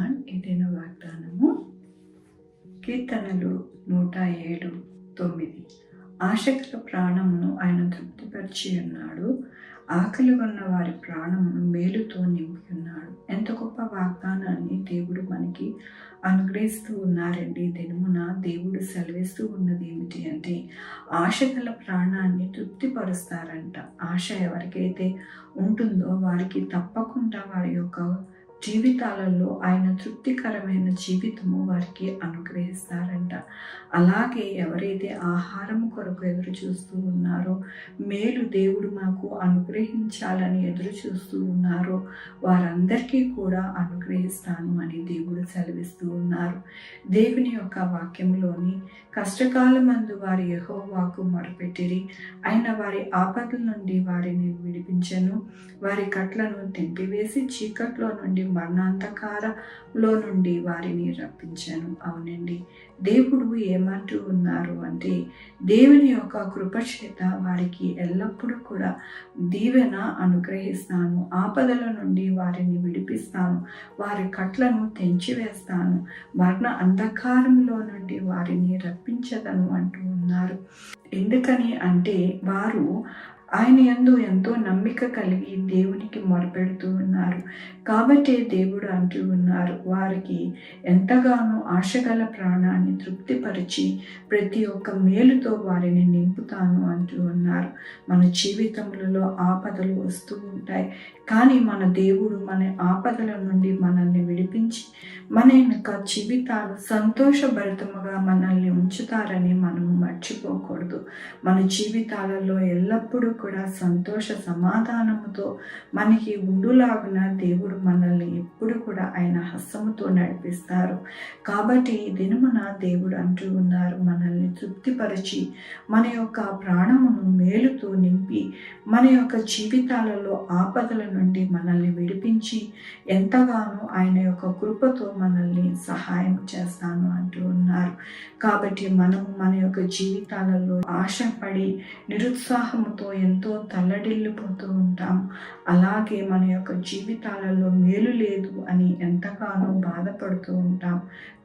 Lord. ఇదిన వాగ్దానము కీర్తనలు 107:9. ఆశగల ప్రాణమును ఆయన తృప్తిపరిచి ఉన్నాడు, ఆకలి ఉన్న వారి ప్రాణమును మేలుతో నింపి ఉన్నాడు. ఎంత గొప్ప వాగ్దానాన్ని దేవుడు మనకి అనుగ్రహిస్తూ ఉన్నారండి. దినమున దేవుడు సెలవిస్తూ ఉన్నది ఏమిటి అంటే, ఆశగల ప్రాణాన్ని తృప్తిపరుస్తారంట. ఆశ ఎవరికైతే ఉంటుందో వారికి తప్పకుండా వారి యొక్క జీవితాలలో ఆయన తృప్తికరమైన జీవితము వారికి అనుగ్రహిస్తారంట. అలాగే ఎవరైతే ఆహారము కొరకు ఎదురు చూస్తూ ఉన్నారో, మేలు దేవుడు మాకు అనుగ్రహించాలని ఎదురు చూస్తూ ఉన్నారో వారందరికీ కూడా అనుగ్రహిస్తాను అని దేవుడు సెలవిస్తూ ఉన్నారు. దేవుని యొక్క వాక్యంలోని కష్టకాలమందు వారి యెహోవాకు మొరపెట్టిరి, ఆయన వారి ఆపదల నుండి వారిని విడిపించెను, వారి కట్లను తెంపివేసి చీకట్లో నుండి మరణాంధకారంలో నుండి వారిని రప్పించాను. అవునండి, దేవుడు ఏమంటూ ఉన్నారు అంటే, దేవుని యొక్క కృప చేత వారికి ఎల్లప్పుడూ కూడా దీవెన అనుగ్రహిస్తాను, ఆపదల నుండి వారిని విడిపిస్తాను, వారి కట్లను తెంచివేస్తాను, మరణ అంధకారంలో నుండి వారిని రప్పించదను అంటూ ఉన్నారు. ఎందుకని అంటే వారు ఆయన యందు ఎంతో నమ్మిక కలిగి దేవునికి మొరపెడుతూ ఉన్నారు. కాబట్టి దేవుడు అంటూ ఉన్నారు, వారికి ఎంతగానో ఆశగల ప్రాణాన్ని తృప్తిపరిచి ప్రతి ఒక్క మేలుతో వారిని నింపుతాను అంటూ ఉన్నారు. మన జీవితములలో ఆపదలు వస్తూ ఉంటాయి, కానీ మన దేవుడు మన ఆపదల నుండి మనల్ని విడిపించి మన యొక్క జీవితాలు సంతోషభరితముగా మనల్ని ఉంచుతారని మనము మర్చిపోకూడదు. మన జీవితాలలో ఎల్లప్పుడూ కూడా సంతోష సమాధానముతో మనకి ఉండులాగున దేవుడు మనల్ని ఎప్పుడు కూడా ఆయన హస్తముతో నడిపిస్తారు. కాబట్టి ఈ దినమున దేవుడు అంటూ ఉన్నారు, మనల్ని తృప్తిపరిచి మన యొక్క ప్రాణమును మేలుతో నింపి మన యొక్క జీవితాలలో ఆపదల నుండి మనల్ని విడిపించి ఎంతగానో ఆయన యొక్క కృపతో మనల్ని సహాయం చేస్తాను అంటూ ఉన్నారు. కాబట్టి మనము మన యొక్క జీవితాలలో ఆశపడి నిరుత్సాహముతో ఎంతో తల్లడిల్లిపోతూ ఉంటాం. అలాగే మన యొక్క జీవితాలలో మేలు లేదు అని ఎంతగానో బాధపడుతూ ఉంటాం.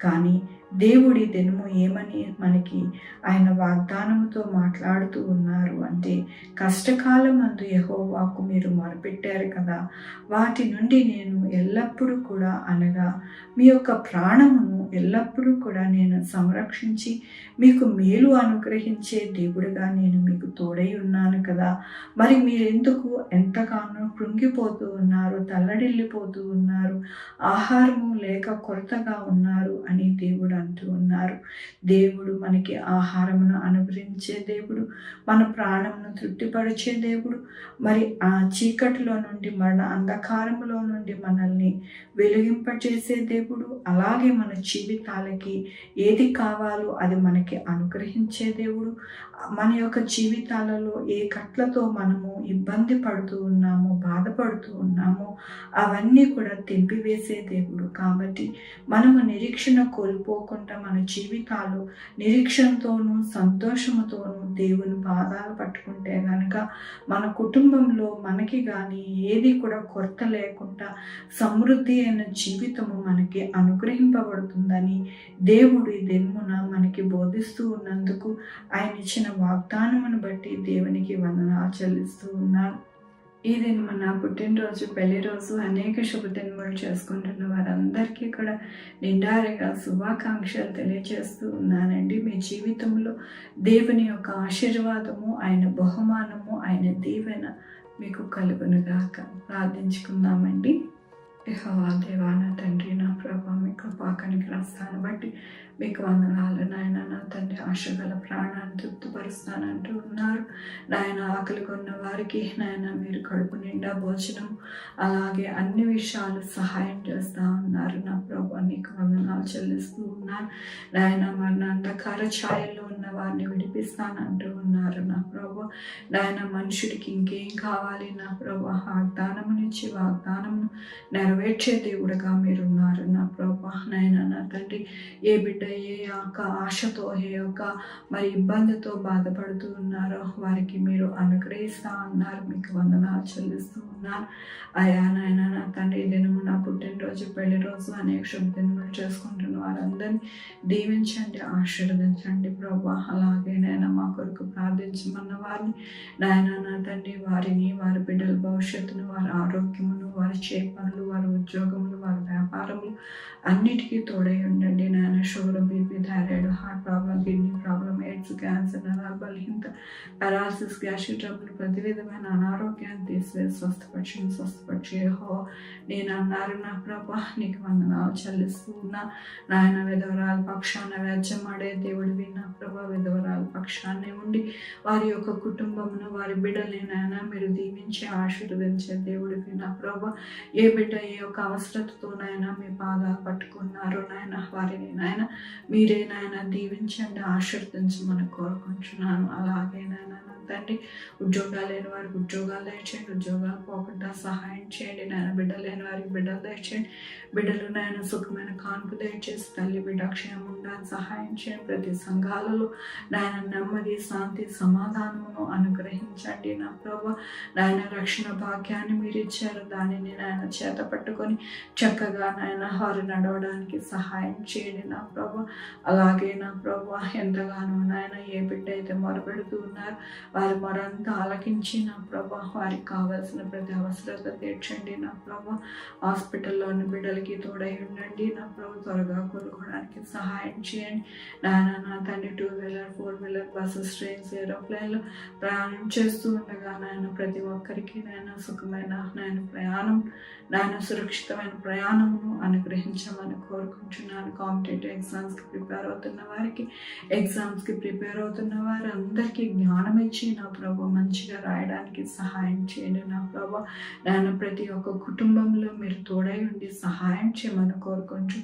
కానీ దేవుడి దినము ఏమని మనకి ఆయన వాగ్దానముతో మాట్లాడుతూ ఉన్నారు అంటే, కష్టకాలమందు యెహోవాకు మీరు మొరపెట్టారు కదా, వాటి నుండి నేను ఎల్లప్పుడూ కూడా అనగా మీ యొక్క ప్రాణమును ఎల్లప్పుడూ కూడా నేను సంరక్షించి మీకు మేలు అనుగ్రహించే దేవుడిగా నేను మీకు తోడై ఉన్నాను కదా, మరి మీరెందుకు ఎంతగానో కృంగిపోతూ ఉన్నారు, తల్లడిల్లిపోతూ ఉన్నారు, ఆహారము లేక కొరతగా ఉన్నారు అని దేవుడు అంటూ ఉన్నారు. దేవుడు మనకి ఆహారమును అనుగ్రహించే దేవుడు, మన ప్రాణమును తృప్తిపరిచే దేవుడు, మరి ఆ చీకటిలో నుండి మరణ అంధకారములో నుండి మనల్ని వెలిగింపచేసే దేవుడు, అలాగే మన జీవితాలకి ఏది కావాలో అది మనకి అనుగ్రహించే దేవుడు. మన యొక్క జీవితాలలో ఏ కట్లతో మనము ఇబ్బంది పడుతూ ఉన్నామో, బాధపడుతూ ఉన్నామో అవన్నీ కూడా తెంపివేసే దేవుడు. కాబట్టి మనము నిరీక్షణ కోల్పోకుండా మన జీవితాలు నిరీక్షణతోనూ సంతోషముతోనూ దేవుని పాదాలు పట్టుకుంటే కనుక మన కుటుంబంలో మనకి కానీ ఏది కూడా కొరత లేకుండా సమృద్ధి అయిన జీవితము మనకి అనుగ్రహింపబడుతుందని దేవుడు ఈ దినమున మనకి బోధిస్తూ ఉన్నందుకు ఆయన ఇచ్చిన వాగ్దానమును బట్టి దేవునికి వందనాలు చెల్లిస్తూ ఉన్నాను. ఈ దినమున పుట్టినరోజు, పెళ్లి రోజు, అనేక శుభదినములు చేసుకుంటున్న వారందరికీ కూడా నిండారుగా శుభాకాంక్షలు తెలియజేస్తూ ఉన్నానండి. మీ జీవితంలో దేవుని యొక్క ఆశీర్వాదము, ఆయన బహుమానము, ఆయన దీవెన మీకు కలుగునుగాక. ప్రార్థించుకుందామండి. యెహోవా దేవా, నా తండ్రి, నా ప్రభా, మీ కృపా కనికరాస్తాను బట్టి మీకు వందనాలు నాయన. నా తండ్రి, ఆశగల ప్రాణాన్ని తృప్తిపరుస్తానంటూ ఉన్నారు నాయన. ఆకలి కొన్న వారికి నాయన మీరు కడుపు నిండా భోజనం, అలాగే అన్ని విషయాలు సహాయం చేస్తూ ఉన్నారు నా ప్రభా. నీకు వందనాలు చెల్లిస్తూ ఉన్నారు నాయన. మరణ అంధకార ఛాయల్లో ఉన్న వారిని విడిపిస్తానంటూ ఉన్నారు నా ప్రభా. నాయన, మనుషుడికి ఇంకేం కావాలి నా ప్రభా, వాగ్దానమునిచ్చి వాగ్దానమును నెరవేర్చే దేవుడుగా మీరున్నారు నా ప్రభా. నాయన, నా తండ్రి, ఏ బిడ్డ ఏ యొక్క ఆశతో, ఏ యొక్క మరి ఇబ్బంది ఇబ్బందితో బాధపడుతూ ఉన్నారో వారికి మీరు అనుగ్రహిస్తా ఉన్నారు. మీకు వందనాలు చెల్లిస్తూ ఉన్నాను. అయా నాయన నా తండ్రి, ఈ దినము నా పుట్టినరోజు, పెళ్లి రోజు, అనేక శుభదినములు చేసుకుంటున్న వారందరినీ దీవించండి, ఆశీర్వదించండి ప్రభా. అలాగే నాయన మా కొరకు ప్రార్థించమన్న వారిని నాయన నా తండ్రి, వారిని, వారి బిడ్డల భవిష్యత్తును, వారి ఆరోగ్యమును, వారి పనులు, వారి ఉద్యోగములు, వారి వ్యాపారములు అన్నిటికీ తోడై ఉండండి నాయన. Sugar, BP, thyroid, heart problem, kidney problem, AIDS, cancer, నరాల బలహీనత, పారాలసిస్, గ్యాస్ట్రిక్ ట్రబుల్, ప్రతి విధమైన అనారోగ్యాన్ని తీసివేసి స్వస్థపరిచి నేను అన్నారు నా ప్రభా. నీకు వందనాలు చెల్లిస్తూ ఉన్నా నాయన. విధవరాల పక్షాన వ్యాజ్యమాడే దేవుడివి నా ప్రభా. విధవరాల పక్షాన్ని ఉండి వారి యొక్క కుటుంబమును, వారి బిడ్డల్ని నాయన మీరు దీవించి ఆశీర్వదించే దేవుడివి నా ప్రభా. ఏ బిడ్డ ఏ యొక్క అవసరతతోనైనా మీ పాదాలు పట్టుకున్నారు నాయన, వారిని నాయన మీరే నాయన దీవించండి, ఆశీర్వదించమని కోరుకుంటున్నాను. అలాగే నాయన తండ్రి, ఉద్యోగాలు లేని వారికి ఉద్యోగాలు దయచేయండి, ఉద్యోగాలు పోకుండా సహాయం చేయండి నాయన. బిడ్డలు లేని వారికి బిడ్డలు దయచేయండి, బిడ్డలు నాయన సుఖమైన కాన్పు దయచేసి తల్లి బిడ్డ క్షేమం ఉండాలని సహాయం చేయండి. ప్రతి సంఘాలలో నాయన నెమ్మది, శాంతి, సమాధానమును అనుగ్రహించండి నా ప్రభా. నాయన రక్షణ భాగ్యాన్ని మీరు ఇచ్చారు, దానిని నాయన చేత పట్టుకొని చక్కగా నాయన వారు నడవడానికి సహాయం చేయండి నా ప్రభా. అలాగే నా ప్రభా ఎంతగానో నాయన ఏ బిడ్డ అయితే మొరపెడుతూ ఉన్నారు వారి మొరంతా ఆలకించి నా ప్రభా వారికి కావాల్సిన ప్రతి అవసరత తీర్చండి నా ప్రభా. హాస్పిటల్లోని బిడ్డలకి తోడై ఉండండి నా ప్రభు. త్వరగా కోలుకోవడానికి సహాయం చేయండి నాయన. నా తండ్రి 2 వీలర్ 4 వీలర్ బస్సెస్, ట్రైన్స్, ఏరోప్లేన్లు ప్రయాణం చేస్తూ ఉండగా నాయన ప్రతి ఒక్కరికి నాయన సుఖమైన నాయన ప్రయాణం, నాయన సురక్షితమైన ప్రయాణమును అనుగ్రహించమని కోరుకుంటున్నాను. కాంపిటేటివ్ ఎగ్జామ్స్కి ప్రిపేర్ అవుతున్న వారికి, ఎగ్జామ్స్కి ప్రిపేర్ అవుతున్న వారు అందరికీ జ్ఞానం ఇచ్చి నా ప్రభు మంచిగా రాయడానికి సహాయం చేయండి నా ప్రభు. నాయన ప్రతి ఒక్క కుటుంబంలో మీరు తోడై ఉండి సహాయం చేయమని కోరుకుంటూ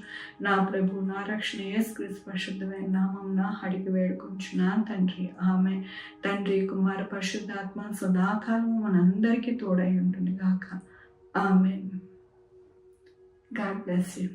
నా ప్రభు, నా రక్షణ యేసుక్రీస్తు పరిశుద్ధమైన నామమున అడిగి వేడుకుంటున్నాను తండ్రి. ఆమె తండ్రి, కుమార, పరిశుద్ధాత్మ సదాకాలము మనందరికీ తోడై ఉంటుంది గాక. ఆమెన్. God bless you.